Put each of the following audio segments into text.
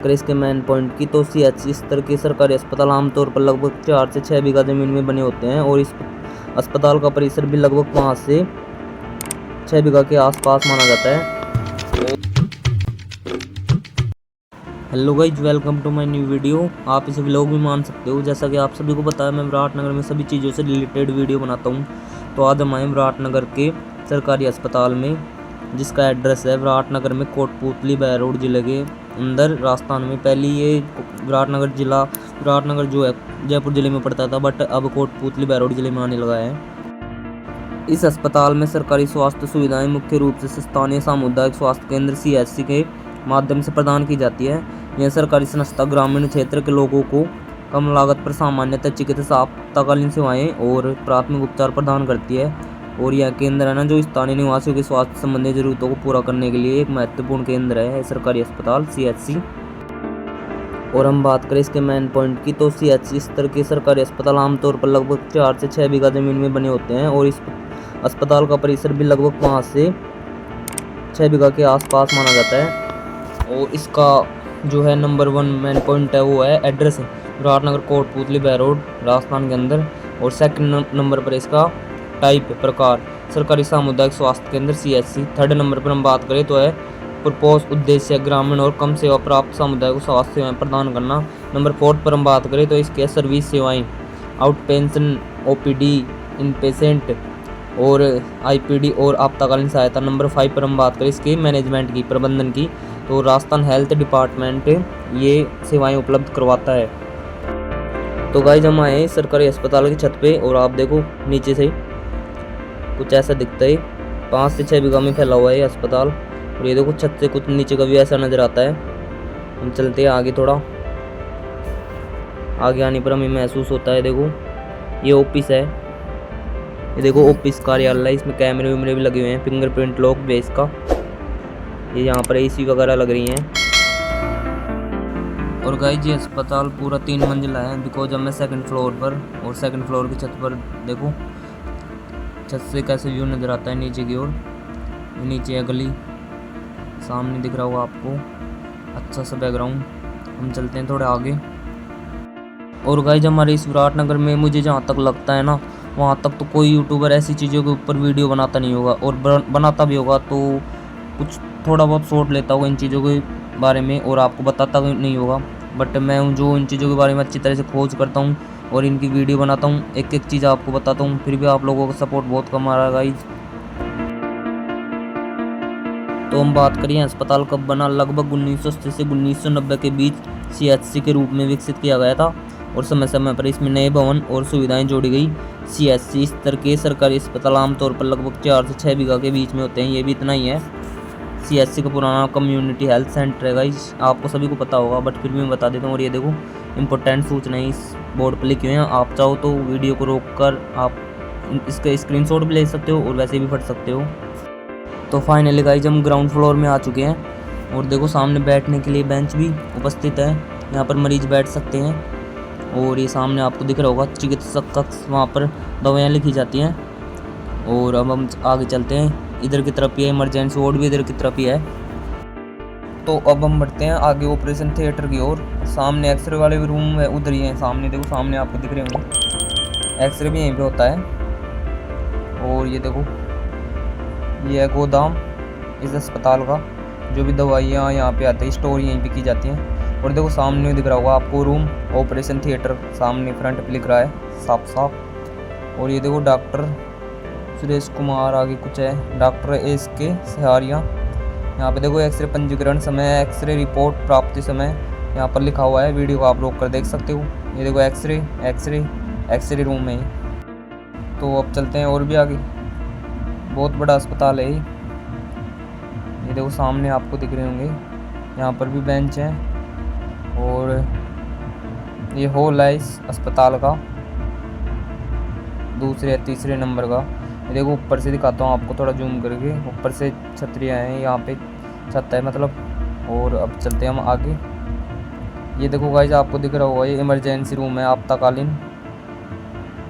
कांग्रेस के main point की तो सीएचसी स्तर के सरकारी अस्पताल आमतौर पर लगभग 4 से 6 बीघा जमीन में बने होते हैं और इस अस्पताल का परिसर भी लगभग 5 से 6 बीघा के आसपास माना जाता है। Hello guys, welcome to my new video. आप इसे व्लॉग भी मान सकते हो। जैसा कि आप सभी को पता है, मैं विराटनगर में सभी चीज़ों से रिलेटेड वीडियो बनाता हूँ। तो आज हम आए विराटनगर के सरकारी अस्पताल में, जिसका एड्रेस है विराटनगर में कोटपूतली बहरोड जिले के अंदर, राजस्थान में। पहले ये विराटनगर जो है जयपुर जिले में पड़ता था, बट अब कोटपूतली बहरोड जिले में आने लगा है। इस अस्पताल में सरकारी स्वास्थ्य सुविधाएं मुख्य रूप से स्थानीय सामुदायिक स्वास्थ्य केंद्र सीएचसी के माध्यम से प्रदान की जाती है। यह सरकारी संस्था ग्रामीण क्षेत्र के लोगों को कम लागत पर सामान्यतः चिकित्सा आपातकालीन सेवाएं और प्राथमिक उपचार प्रदान करती है। और यह केंद्र है ना, जो स्थानीय निवासियों की स्वास्थ्य संबंधी जरूरतों को पूरा करने के लिए एक महत्वपूर्ण केंद्र है सरकारी अस्पताल सीएचसी। और हम बात करें इसके मेन पॉइंट की, तो सीएचसी स्तर के सरकारी अस्पताल आमतौर पर लगभग 4 से 6 बीघा जमीन में बने होते हैं और इस अस्पताल का परिसर भी लगभग 5 से 6 बीघा के आसपास माना जाता है। और इसका जो है नंबर 1 मेन पॉइंट है, वो है एड्रेस विराटनगर कोटपूतली बहरोड राजस्थान के अंदर। और सेकंड नंबर पर इसका टाइप प्रकार सरकारी सामुदायिक स्वास्थ्य केंद्र सीएचसी। थर्ड नंबर पर हम बात करें तो है प्रपोज उद्देश्य ग्रामीण और कम सेवा प्राप्त समुदाय को स्वास्थ्य सेवाएं प्रदान करना। नंबर 4 पर हम बात करें तो इसके सर्विस सेवाएं आउट पेंशन, ओपीडी, इन पेशेंट और आईपीडी और आपातकालीन सहायता। नंबर 5 पर हम बात करें इसके मैनेजमेंट की, प्रबंधन की, तो राजस्थान हेल्थ डिपार्टमेंट ये सेवाएं उपलब्ध करवाता है। तो गाइस, हम आए सरकारी अस्पताल की छत पे और आप देखो नीचे से कुछ ऐसा दिखता है। 5 से 6 बीघा में फैला हुआ है ये अस्पताल। और ये देखो छत से कुछ नीचे का भी ऐसा नज़र आता है। हम चलते हैं आगे, थोड़ा आगे आने पर हमें महसूस होता है, देखो ये ऑफिस है। ये देखो ऑफिस कार्यालय, इसमें कैमरे वैमरे भी लगे हुए हैं, फिंगरप्रिंट लॉक बेस का। ये यहाँ पर एसी वगैरह लग रही हैं। और गाइस, ये अस्पताल पूरा 3 मंजिला है, बिकॉज अब मैं सेकंड फ्लोर पर, और सेकंड फ्लोर की छत पर देखो छत से कैसे व्यू नज़र आता है नीचे की ओर। नीचे है गली, सामने दिख रहा होगा आपको अच्छा सा बैकग्राउंड। हम चलते हैं थोड़े आगे। और गाइस, हमारे इस विराटनगर में मुझे जहाँ तक लगता है ना, वहाँ तक तो कोई यूट्यूबर ऐसी चीज़ों के ऊपर वीडियो बनाता नहीं होगा, और बनाता भी होगा तो कुछ थोड़ा बहुत शॉर्ट लेता होगा इन चीज़ों के बारे में और आपको बताता नहीं होगा। बट मैं हूँ जो इन चीज़ों के बारे में अच्छी तरह से खोज करता हूँ और इनकी वीडियो बनाता हूँ, एक एक चीज़ आपको बताता हूँ। फिर भी आप लोगों का सपोर्ट बहुत कम आ रहा है गाइज। तो हम बात करें अस्पताल कब बना, लगभग 1980 से 1990 के बीच सीएचसी के रूप में विकसित किया गया था और समय समय पर इसमें नए भवन और सुविधाएं जोड़ी गई। सीएचसी स्तर के सरकारी अस्पताल आमतौर पर लगभग 4 से 6 बीघा के बीच में होते हैं, ये भी इतना ही है। सीएचसी का पुराना कम्युनिटी हेल्थ सेंटर है गाइस, आपको सभी को पता होगा, बट फिर भी मैं बता देता हूँ। और ये देखो इंपॉर्टेंट सूचनाएं इस बोर्ड पर लिखी हुई हैं। आप चाहो तो वीडियो को रोककर आप इसका स्क्रीनशॉट भी ले सकते हो और वैसे भी पढ़ सकते हो। तो फाइनली गाइस, हम ग्राउंड फ्लोर में आ चुके हैं और देखो सामने बैठने के लिए बेंच भी उपस्थित है, यहाँ पर मरीज बैठ सकते हैं। और ये सामने आपको दिख रहा होगा चिकित्सक कक्ष, वहाँ पर दवाइयाँ लिखी जाती हैं। और अब हम आगे चलते हैं, इधर की तरफ ही है इमरजेंसी वार्ड भी, इधर की तरफ ही है। तो अब हम बढ़ते हैं आगे ऑपरेशन थिएटर की ओर। सामने एक्सरे वाले भी रूम है, उधर ही है सामने, देखो सामने आपको दिख रहे होंगे, एक्सरे भी यहीं पे होता है। और ये देखो ये है गोदाम इस अस्पताल का, जो भी दवाइयाँ यहाँ पे आती है स्टोर यहीं पे की जाती हैं। और देखो सामने दिख रहा होगा आपको रूम ऑपरेशन थिएटर, सामने फ्रंट पे लिख रहा है साफ साफ। और ये देखो डॉक्टर सुरेश कुमार, आगे कुछ है डॉक्टर एस के सहारिया। यहाँ पे देखो एक्सरे पंजीकरण समय, एक्सरे रिपोर्ट प्राप्ति समय यहाँ पर लिखा हुआ है, वीडियो को आप रोक कर देख सकते हो। ये देखो एक्सरे रूम है। तो अब चलते हैं और भी आगे, बहुत बड़ा अस्पताल है ये देखो सामने आपको दिख रहे होंगे, यहाँ पर भी बेंच है। और ये हॉल है इस अस्पताल का, दूसरे या तीसरे नंबर का। ये देखो ऊपर से दिखाता हूँ आपको थोड़ा जूम करके, ऊपर से छतरियाँ हैं, यहाँ पे छत है मतलब। और अब चलते हैं हम आगे। ये देखो गाइस, आपको दिख रहा होगा ये इमरजेंसी रूम है आपातकालीन,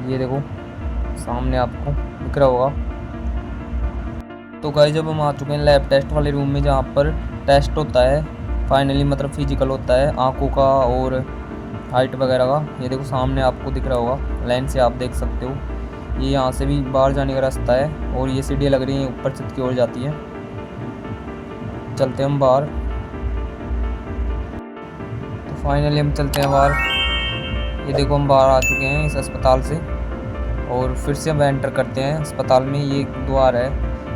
ये देखो सामने आपको दिख रहा होगा। तो गाइस, जब हम आ चुके हैं लैब टेस्ट वाले रूम में, जहाँ पर टेस्ट होता है फाइनली मतलब फिजिकल होता है आँखों का और हाइट वगैरह का। ये देखो सामने आपको दिख रहा होगा, लाइन से आप देख सकते हो। ये यहाँ से भी बाहर जाने का रास्ता है और ये सीढ़ियाँ लग रही हैं ऊपर छत की ओर जाती है। चलते हैं हम बाहर। तो फाइनली हम चलते हैं बाहर। ये देखो हम बाहर आ चुके हैं इस अस्पताल से और फिर से हम एंटर करते हैं अस्पताल में। ये एक द्वार है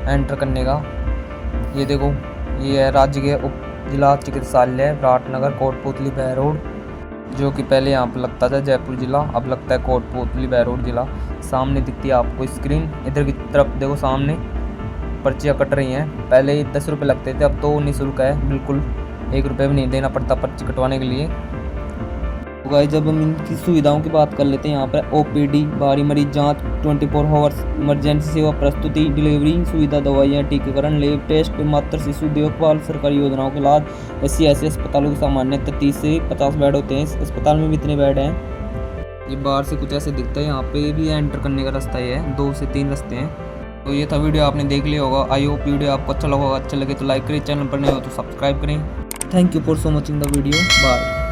एंटर करने का। ये देखो ये है राजकीय उप जिला चिकित्सालय विराटनगर कोटपुतली बहरोड, जो कि पहले यहाँ पर लगता था जयपुर जिला, अब लगता है कोटपुतली बहरोड जिला। सामने दिखती है आपको स्क्रीन, इधर की तरफ देखो सामने पर्चियाँ कट रही हैं। पहले 10 रुपये लगते थे, अब तो निःशुल्क है, बिल्कुल 1 रुपये भी नहीं देना पड़ता पर्ची कटवाने के लिए। तो गाइस जब हम इनकी सुविधाओं की बात कर लेते हैं, यहाँ पर ओपीडी, बाहरी मरीज जांच, 24 आवर्स इमरजेंसी सेवा, प्रस्तुति, डिलीवरी सुविधा, दवाइयाँ, टीकाकरण, लैब टेस्ट, मातृ शिशु देखभाल, सरकारी योजनाओं के लाभ। ऐसे अस्पतालों की सामान्यतः 30 से 50 बेड होते हैं। इस अस्पताल में भी इतने बेड हैं। ये बाहर से कुछ ऐसे दिखता है। यहाँ पे भी एंटर करने का रास्ता ये है, 2 से 3 रास्ते हैं। तो ये था वीडियो, आपने देख लिया होगा। आई होप वीडियो आपको अच्छा लगा होगा। अच्छा लगे तो लाइक करें, चैनल पर नए हो तो सब्सक्राइब करें। Thank you for so much in the video. Bye.